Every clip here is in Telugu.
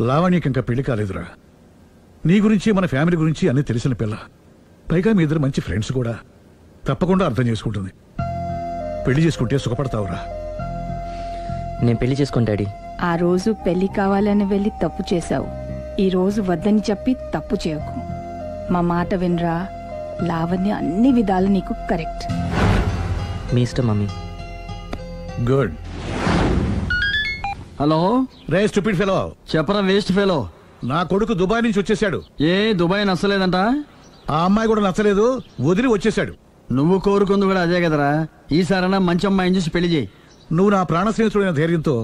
లావణ్యకి ఇంకా పెళ్లి కాలేదురా. నీ గురించి మన ఫ్యామిలీ గురించి అన్ని తెలిసిన పిల్ల. పైగా మీ ఇద్దరు మంచి ఫ్రెండ్స్ కూడా. తప్పకుండా అర్థం చేసుకుంటుంది. పెళ్లి చేసుకుంటే సుఖపడతావురా. నేను పెళ్లి చేసుకోను డాడీ. ఆ రోజు పెళ్లి కావాలని వెళ్ళి తప్పు చేశావు. ఈ రోజు వద్దని చెప్పి తప్పు చేయకు. మా మాట వినరా. లావణ్య అన్ని విధాలు నీకు కరెక్ట్. మీ ఇష్టం మమ్మీ. గుడ్. హలో రే స్టూపిడ్ ఫెలో. చెప్పరా వేస్ట్ ఫెలో. నా కొడుకు దుబాయ్ నుంచి వచ్చేసాడు. ఏ దుబాయ్ నచ్చలేదంట? ఆ అమ్మాయి కూడా నచ్చలేదు, వదిలి వచ్చేసాడు. నువ్వు కోరుకుంది కూడా అదే కదరా. ఈసారైనా మంచి అమ్మాయిని చూసి పెళ్లి చేయి. నువ్వు నా ప్రాణ స్నేహితుడైన ధైర్యంతో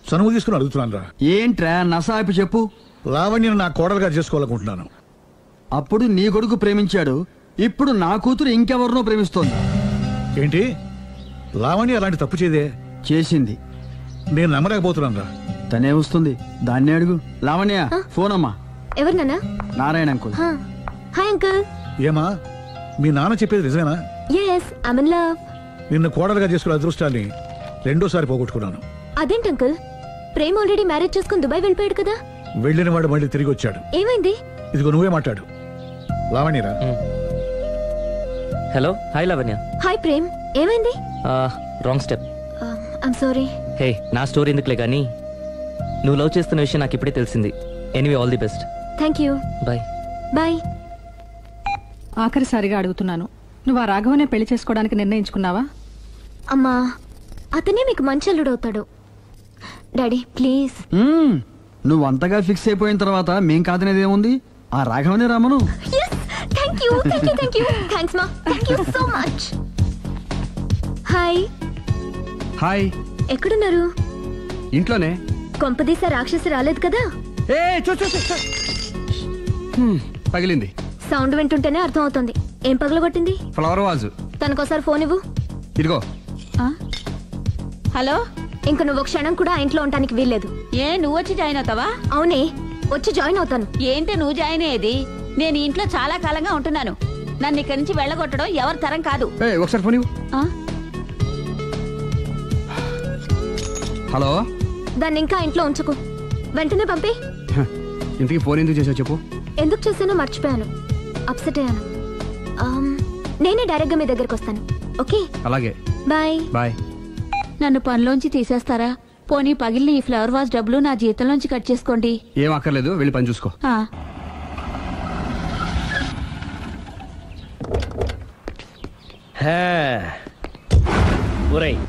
చనువు తీసుకుని అడుగుతున్నాను రా. ఏంట్రా నసాయిపు చెప్పు. లావణ్యను నా కోడలుగా చేసుకోవాలనుకుంటున్నాను. అప్పుడు నీ కొడుకు ప్రేమించాడు, ఇప్పుడు నా కూతురు ఇంకెవరినో ప్రేమిస్తోంది. ఏంటి? లావణ్య అలాంటి తప్పు చేయదే. చేసింది. నేను నమ్మలేకపోతున్నాను రా. తనే వస్తుంది, దాన్నే అడుగు. లావణ్య ఫోన్ అమ్మా. ఎవరు నాన్న? నారాయణ అంకుల్. Hi uncle. ఏమా మీ నాన్న చెప్పేది నిజమేనా? yes I'm in love. నిన్ను కోడలుగా చేసుకునే అదృష్టాన్ని రెండోసారి పోగొట్టుకున్నాను. అదేంటి అంకుల్? ప్రేమ్ ఆల్రెడీ మ్యారేజ్ చేసుకుని దుబాయ్ వెళ్ళిపోయాడు కదా. వెళ్ళిన వాడు మళ్ళీ తిరిగి వచ్చాడు. ఏమైంది? ఇదిగో నువ్వే మాట్లాడు. లావణ్యరా. Hello. Hi Lavanya. Hi Prem. ఏమైంది? Wrong step. I'm sorry. Hey నా స్టోరీ ఎందుకులే కానీ నువ్వు లవ్ చేస్తున్న విషయం నాకు ఇప్పుడే తెలిసింది. Anyway all the best. Thank you. Bye. Bye. ఆఖరిసారిగా అడుగుతున్నాను, నువ్వు ఆ రాఘవనే పెళ్లి చేసుకోవడానికి నిర్ణయించుకున్నావా? అమ్మా అతనే మీకు మంచి అల్లుడవుతాడు. Daddy please. నువ్వు అంతగా ఫిక్స్ అయిపోయిన తర్వాత మేం కాదనేది ఏముంది? ఆ రాఘవనే రామను. Thank you thank you thank you. Thanks మా. Thank you so much. Hi. Hi. ఎక్కడున్నారు? ఇంట్లోనే. కొంపదీసా రాక్షసి రాలేదు కదా? ఏ పగిలింది. సౌండ్ వింటుంటేనే అర్థం అవుతుంది. ఏం పగలగొట్టింది? Flower vase. తనకోసారి ఫోన్ ఇవ్వు. ఇదిగో. హలో. ఇంక నువ్వు క్షణం కూడా ఆ ఇంట్లో ఉండడానికి వీల్లేదు. ఏ నువ్వు వచ్చి జాయిన్ అవుతావా? అవునే వచ్చి జాయిన్ అవుతాను. ఏంటి నువ్వు జాయిన్ అయ్యేది? నేను ఇంట్లో చాలా కాలంగా ఉంటున్నాను. నన్ను ఇక్కడి నుంచి వెళ్ళగొట్టడం ఎవరి తరం కాదు. ఒకసారి ఫోన్ ఇవ్వు. హలో. దాన్ని ఇంకా ఇంట్లో ఉంచుకు. వెంటనే పంపి. ఇంతకీ ఫోన్ ఎందుకు చేసావు చెప్పు. ఎందుకు చేశానో మర్చిపోయాను. అప్సెట్ అయ్యాను. నేనే డైరెక్ట్ గా మీ దగ్గరకు వస్తాను. ఓకే. అలాగే. బాయ్. బాయ్. నన్ను పనిలోంచి తీసేస్తారా? పోనీ పగిలిన ఈ ఫ్లవర్ వాజ్ డబ్బులు నా జీతంలోంచి కట్ చేసుకోండి. ఏం అక్కర్లేదు, వెళ్ళి పని చూసుకో. ఒరేయ్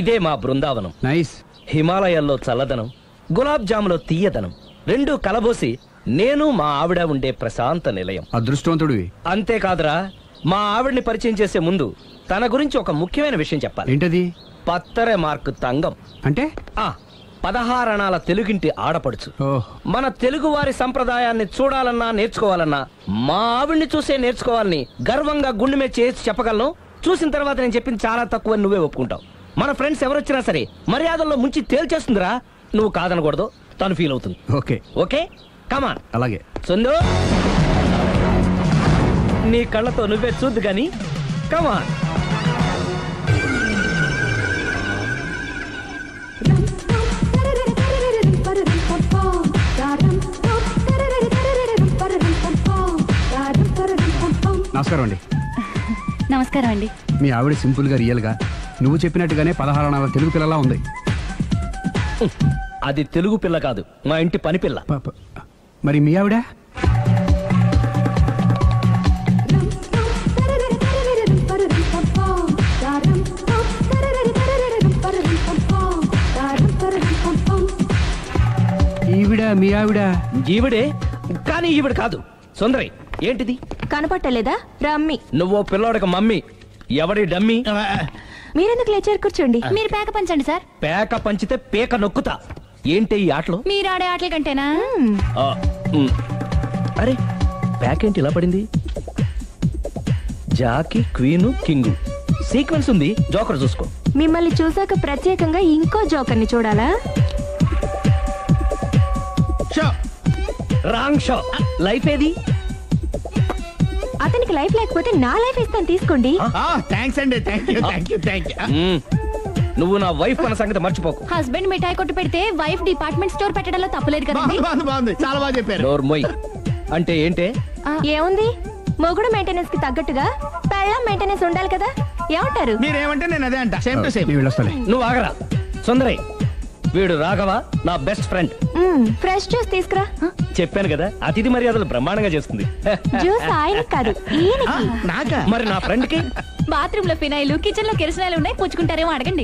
ఇదే మా బృందావనం. నైస్. హిమాలయాల్లో చల్లదనం, గులాబ్ జాములో తీయదనం రెండూ కలబోసి నేను మా ఆవిడ ఉండే ప్రశాంత నిలయం. అదృష్టవంతుడివి. అంతేకాదురా, మా ఆవిడ్ని పరిచయం చేసే ముందు తన గురించి ఒక ముఖ్యమైన విషయం చెప్పాలి. ఏంటది? పత్తరె మార్కు తంగం. అంటే 16 అణాల తెలుగింటి ఆడపడుచు. మన తెలుగు వారి సంప్రదాయాన్ని చూడాలన్నా నేర్చుకోవాలన్నా మా ఆవిడ్ని చూసే నేర్చుకోవాలని గర్వంగా గుండె మీద చేసి చెప్పగలను. చూసిన తర్వాత నేను చెప్పింది చాలా తక్కువ నువ్వే ఒప్పుకుంటావు. మన ఫ్రెండ్స్ ఎవరొచ్చినా సరే మర్యాదల్లో ముంచి తేల్చేస్తుందిరా. నువ్వు కాదనకూడదు, తను ఫీల్ అవుతుంది. Okay okay come on. అలాగే. సుందు నీ కళ్ళతో నువ్వే చూద్దు గాని కమాన్. నమస్కారం అండి. నమస్కారం అండి. మీ ఆవిడ సింపుల్ గా రియల్ గా నువ్వు చెప్పినట్టుగానే 16 అణాల తెలుగు పిల్లలా ఉంది. అది తెలుగు పిల్ల కాదు, మా ఇంటి పని పిల్ల. మరి మీ ఆవిడ? ఈవిడ మీ ఆవిడ? ఈవిడే, కానీ ఈవిడ కాదు. సుందరి ఏంటిది కనపట్టలేదా? రమ్మి. నువ్వు పిల్లోడక మమ్మీ. ఎవడి డమ్మీ? మీరెందుకు లేచారు? కూర్చోండి. మీరు పేక పంచండి సార్. పేక పంచితే పేక నొక్కుతా. ఏంటి ఈ ఆటలు? మీరు ఆడే ఆటల కంటేనా? అరే పేక ఏంటి ఇలా పడింది? జాకి, క్వీను, కింగు సీక్వెన్స్ ఉంది. జోకర్ చూసుకో. మిమ్మల్ని చూసాక ప్రత్యేకంగా ఇంకో జోకర్ని చూడాలా? Wrong show. లైఫ్ ఏది? అతనికి లైఫ్ లేకపోతే నా లైఫ్ ఇస్తాను, తీసుకోండి. థ్యాంక్స్ అండి. Thank you. నువ్వు నా వైఫ్ అన్న సంగతి మర్చిపోకు. హస్బెండ్ మిఠాయి కొట్టు పెడితే వైఫ్ డిపార్ట్మెంట్ స్టోర్ పెట్టడంలో తప్పలేదు కదండి. బాగుంది, చాలా బాగా చెప్పారు. డోర్ మొయ్. అంటే ఏంటే? ఏముంది, మొగుడు మెయింటెనెన్స్ కి తగ్గట్టుగా పెళ్ళాం మెయింటెనెన్స్ ఉండాలి కదా. ఏమంటారు? మీరేమంటే నేను అదే అంట. Same to same. నువ్వు ఆగరా సుందరై. వీడు రాఘవ, నా బెస్ట్ ఫ్రెండ్. ఫ్రెష్ జ్యూస్ తీసుకురా. చెప్పాను కదా, అతిథి మర్యాదలు బ్రహ్మాండంగా చేస్తుంది. జ్యూస్ ఆయన కాదు, నాకా? మరి నా ఫ్రెండ్ కి బాత్రూమ్ లో ఫినాయిల్, కిచెన్ లో కిరసనాయిలు ఉన్నాయి, పుచ్చుకుంటారేమో అడగండి.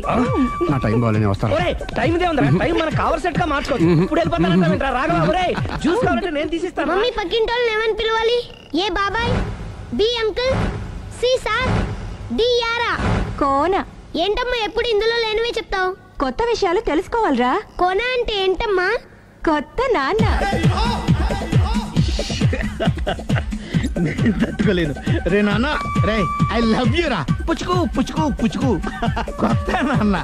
నా టైం బాగాలేని వస్తాను. టైం ఇదే ఉందా? టైం మనకు కావలసినట్టు గా మార్చుకోవచ్చు. ఇప్పుడు వెళ్ళిపోతానంటా రాఘవ. ఒరేయ్, జ్యూస్ కావాలంటే నేను తీసిస్తాను. మమ్మీ పక్కింటోళ్ళని ఏమని పిలవాలి? ఏ బాబాయ్, B uncle, C sir, D యారా. కోన. ఏంటమ్మా ఎప్పుడు ఇందులో లేనివే చెప్తావు? కొత్త విషయాలు తెలుసుకోవాలరా. కోన అంటే ఏంటమ్మా? కొత్త నాన్న. నేను తట్టుకోలేను. రే నాన్న, రే ఐ లవ్ యూ రా. పుచ్చుకు పుచ్చుకు పుచ్చుకు. కొత్త నాన్న.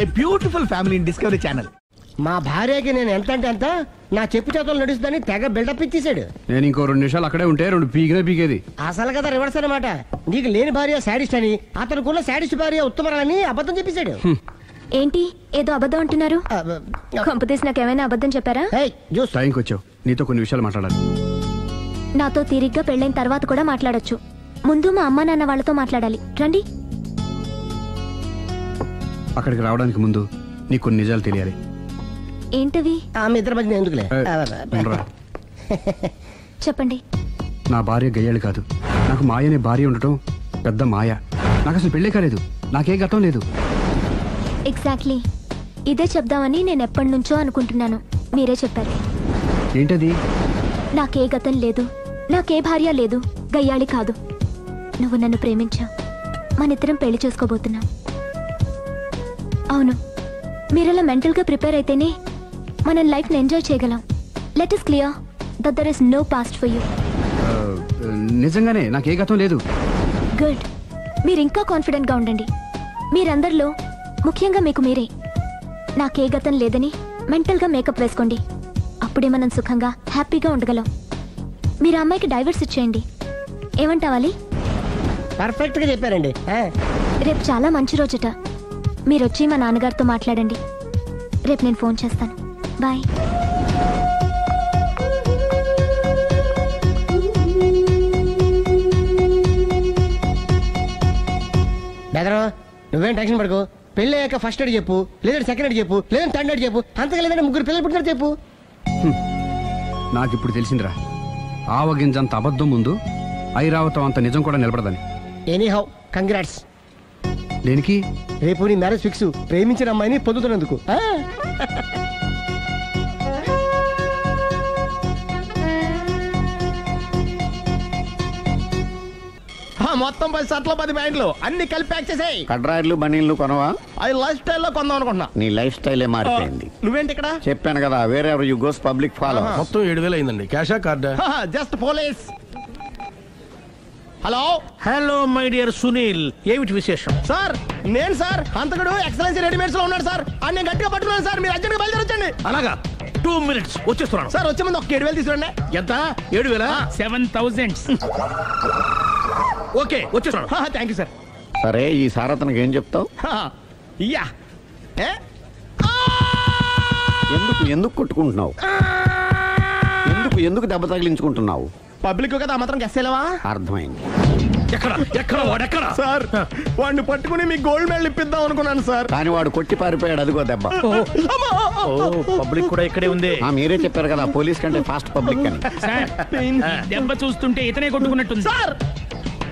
A beautiful family in discovery channel. మా భార్యకి నేను ఎంత అంటే అంత నా చెప్పు చేతులు నడుస్తుందని తెగ బిల్డప్ ఇచ్చేసాడు. నేను ఇంకో 2 నిమిషాలు అక్కడే ఉంటే 2 పీకేది. అసలు కదా రివర్స్ అనమాట. నీకు లేని భార్య శాడిస్ట్ అని, అతనుకున్న శాడిస్ట్ భార్య ఉత్తమరాలని అబద్ధం చెప్పేశాడు. ఏంటి ఏదో అబద్ధం అంటున్నారు? కొంపతీసి నాకేమైనా అబద్ధం చెప్పారా? టైంకి వచ్చావు, నీతో కొన్ని విషయాలు మాట్లాడాలి. నాతో తీరిగ్గా పెళ్ళైన తర్వాత కూడా మాట్లాడొచ్చు. ముందు మా అమ్మా నాన్న వాళ్ళతో మాట్లాడాలి. రండి. అక్కడికి రావడానికి ముందు నీకు కొన్ని నిజాలు తెలియాలి. ఏంటవి? ఆమె ఇద్దరి మధ్య ఎందుకులే. ఉండరా. చెప్పండి. నా భార్య గయ్యాళ్ళు కాదు. నాకు మాయ అనే భార్య ఉండటం పెద్ద మాయ. నాకు అసలు పెళ్ళే కాలేదు, నాకే గతం లేదు. ఎగ్జాక్ట్లీ ఇదే చెప్దామని నేను ఎప్పటి నుంచో అనుకుంటున్నాను. మీరే చెప్పారు. ఏంటది? నాకే గతం లేదు, నాకే భార్య లేదు, గయ్యాళి కాదు. నువ్వు నన్ను ప్రేమించావు, మనిద్దరం పెళ్లి చేసుకోబోతున్నాం. అవును, మీరలా మెంటల్గా ప్రిపేర్ అయితేనే మనం లైఫ్ని ఎంజాయ్ చేయగలం. Let is clear that there is no past for you. నిజంగానే నాకే గతం లేదు. గుడ్. మీరు ఇంకా కాన్ఫిడెంట్గా ఉండండి. మీరందరిలో ముఖ్యంగా మీకు మీరే. నాకే గతం లేదని మెంటల్గా మేకప్ వేసుకోండి. అప్పుడే మనం సుఖంగా హ్యాపీగా ఉండగలం. మీరు అమ్మాయికి డైవర్స్ ఇచ్చేయండి. ఏమంటావాలి? పర్ఫెక్ట్ గా చెప్పారండి. రేపు చాలా మంచి రోజుట. మీరు వచ్చి మా నాన్నగారితో మాట్లాడండి. రేపు నేను ఫోన్ చేస్తాను. బాయ్. బెదరు, నువ్వేం టెన్షన్ పడుకో. పెళ్ళి అయ్యాక ఫస్ట్ ఎయిడ్ చెప్పు, లేదంటే సెకండ్ ఎయిడ్ చెప్పు, లేదంటే థర్డ్ ఎయిడ్ చెప్పు. అంతగా లేదంటే 3 పిల్లలు పుట్టినారు చెప్పు. నాకిప్పుడు తెలిసిందిరా, ఆవగింజంత అబద్ధం ముందు ఐరావతం అంత నిజం కూడా నిలబడదని. Any how congrats. దేనికి? రేపు నీ మ్యారేజ్ ఫిక్స్. ప్రేమించిన అమ్మాయిని పొందుతున్నందుకు. మొత్తం 10 షర్ట్లు 10 ప్యాంట్లు అన్ని కలిపి ప్యాక్ చేసేయ్. కడ్రాయిలు బనీళ్లు కొనవా? అవి లైఫ్ స్టైల్లో కొందాం అనుకుంటున్నా. నీ లైఫ్ స్టైలే మారిపోయింది. నువ్వేంటి ఇక్కడ? చెప్పాను కదా, వేరే ఎవరు యు గోస్ పబ్లిక్ ఫాలో. మొత్తం 7,000 అయిందండి. క్యాషా కార్డా? Just police. Hello hello my dear Sunil, ఏమిటి విశేషం? సార్, నేను సార్ అంతకుడు ఎక్సలెన్సీ రెడీమేడ్స్ లో ఉన్నాడు సార్. అని నేను గట్టిగా పట్టుకున్నాను సార్. మీరు అర్జెంట్గా బయలుదేరొచ్చండి. అలాగా, 2 minutes వచ్చేస్తున్నాను. సార్ వచ్చే ముందు ఒక 7,000 తీసుకురండి. ఎంత? 7,000? 7,000. ఓకే, వచ్చేస్తున్నాను. Thank you sir. సరే, ఈ సారతనకి ఏం చెప్తావు? యా. ఎందుకు కొట్టుకుంటున్నావు? ఎందుకు దెబ్బ తగిలించుకుంటున్నావు? పబ్లిక్ కదా మాత్రం గెస్సేలేవా? అర్థమైంది. వాడెక్కడ? సార్, వాడిని పట్టుకుని మీ గోల్డ్ మెడల్ ఇప్పిద్దాం అనుకున్నాను సార్. కానీ వాడు కొట్టి పారిపోయాడు. అదిగో దెబ్బ. పబ్లిక్ కూడా ఇక్కడే ఉంది. మీరే చెప్పారు కదా, పోలీస్ కంటే ఫాస్ట్ పబ్లిక్ అని. దెబ్బ చూస్తుంటే ఇతనే కొట్టుకున్నట్టుంది సార్.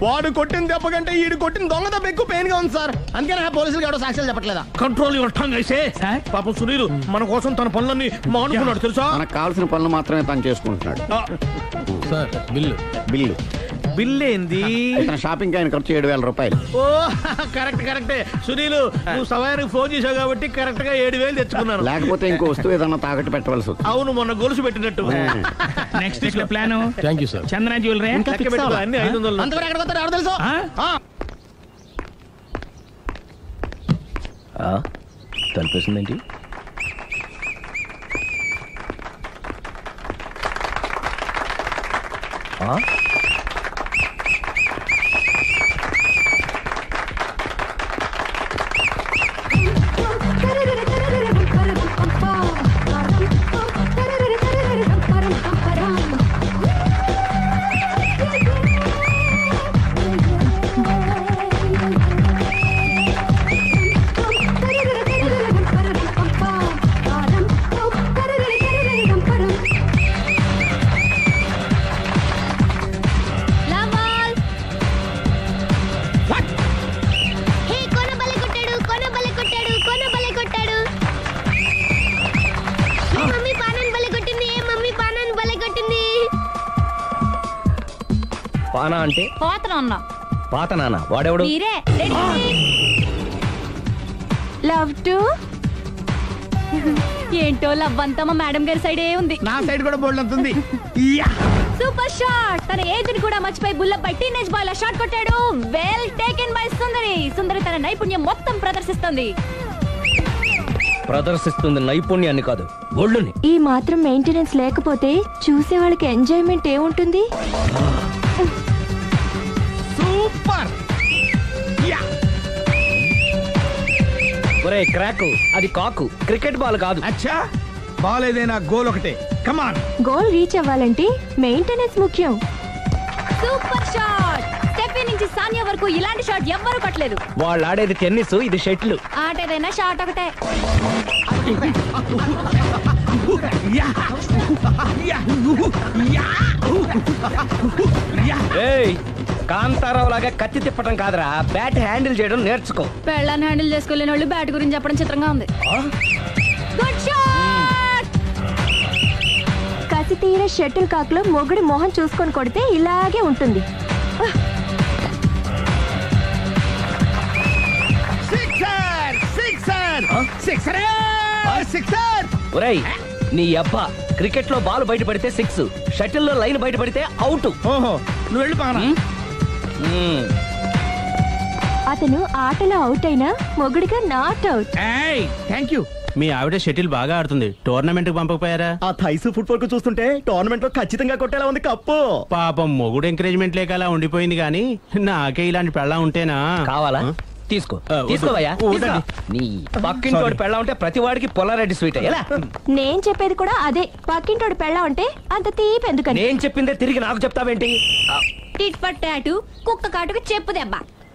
వాడు కొట్టిన దెబ్బ కంటే ఈడు కొట్టిన దొంగ దెబ్బ ఎక్కువ పెయిన్ గా ఉంది సార్. అందుకని పోలీసులు ఎవడో సాక్ష్యాలు చెప్పట్లేదా? కంట్రోల్ యువర్ టంగ్ అయితే. పాపం సునీల్ మన కోసం తన పనులన్నీ మానుకున్నాడు తెలుసా? మనకు కావాల్సిన పనులు మాత్రమే తను చేసుకుంటున్నాడు. సార్, బిల్లు ఏంది? ఇతను షాపింగ్ ఆయన ఖర్చు 7,000 రూపాయలు. ఓ కరెక్టే. సునీల్, నువ్వు సమయానికి ఫోన్ చేసావు కాబట్టి కరెక్ట్ గా 7,000 తెచ్చుకున్నాను. లేకపోతే ఇంకో వస్తువు ఏదన్నా తాకట్టు పెట్టవలసి వస్తుంది. అవును, మొన్న గొలుసు పెట్టినట్టు. Next week plan. Thank you sir. Chandana jewellery అన్ని 500. అంతవరకు ఎక్కడ పోతారు ఎవరు తెలుసు? తలిపేసిందేంటి? పానా అంటే పోతన ఉన్నా పాత నాన్న వాడెవడు మీరే లవ్ టు ఏంటో లవ్ అంతా మా మేడం గారి సైడే ఉంది. నా సైడ్ కూడా బోల్డ్ అంతుంది. Super shot. తన ఏజ్ ని కూడా మర్చిపోయి బుల్లెట్ పై టీనేజ్ బాయ్ లా షాట్ కొట్టాడు. Well taken by Sundari. Sundari తన నైపుణ్యం మొత్తం ప్రదర్శిస్తుంది నైపుణ్యాన్ని కాదు ఒళ్ళుని. ఈ మాత్రం మెయింటెనెన్స్ లేకపోతే చూసే వాళ్ళకి ఎంజాయ్మెంట్ ఏముంటుంది? సూపర్. ఒరే క్రాకు, అది కాకు, క్రికెట్ బాల్ కాదు. అచ్చా, బాల్ ఏదైనా గోల్ ఒకటే. కమాన్. గోల్ రీచ్ అవ్వాలంటే మెయింటెనెన్స్ ముఖ్యం. Super shot. స్టెఫీ నుంచి సానియా వరకు ఇలాంటి షాట్ ఎవ్వరూ కొట్టలేదు. వాళ్ళు ఆడేది టెన్నిస్, ఇది షటిల్. ఆట ఏదైనా షాట్ ఒకటే. కాంతారావు లాగా కత్తి తిప్పటం కాదురా, బ్యాట్ హ్యాండిల్ చేయడం నేర్చుకో. పెళ్ళాన్ని హ్యాండిల్ చేసుకోలేని వాళ్ళు బ్యాట్ గురించి చెప్పడం చిత్రంగా ఉంది. Good shot. కసి తీర షటిల్ కాక్ లో మొగుడి మొహం చూసుకొని కొడితే ఇలాగే ఉంటుంది. Sixer sixer sixer sixer. ఒరేయ్ నీ అబ్బా, క్రికెట్ లో బాల్ బయట పడితే 6, షటిల్ లో లైన్ బయట పడితే అవుట్. ఓహో, నువ్వు వెళ్ళి పానా. అతను ఆటలో అవుట్ అయినా మొగుడిగా నాట్ అవుట్. Thank you. మీ ఆవిడ షటిల్ బాగా ఆడుతుంది, టోర్నమెంట్ కి పంపకపోయారా? ఆ థైస్ ఫుట్బాల్ కు చూస్తుంటే టోర్నమెంట్ లో ఖచ్చితంగా కొట్టేలా ఉంది కప్పు. పాపం మొగుడు ఎంకరేజ్మెంట్ లేక అలా ఉండిపోయింది గానీ నాకే ఇలాంటి పెళ్ళ ఉంటేనా. కావాలా? తీసుకో తీసుకోవయ్యా. నీ పక్కింటోడి పెళ్ళ ఉంటే ప్రతి వాడికి పొలారెడ్డి స్వీట్. ఎలా? నేను చెప్పేది కూడా అదే. పక్కింటోడు పెళ్ళ ఉంటే అంత తీపి ఎందుకని? నేను చెప్పిందే తిరిగి నాకు చెప్తావేంటి? టిట్ పట్ టాటు, కుక్క కాటుకు చెప్పు దెబ్బ.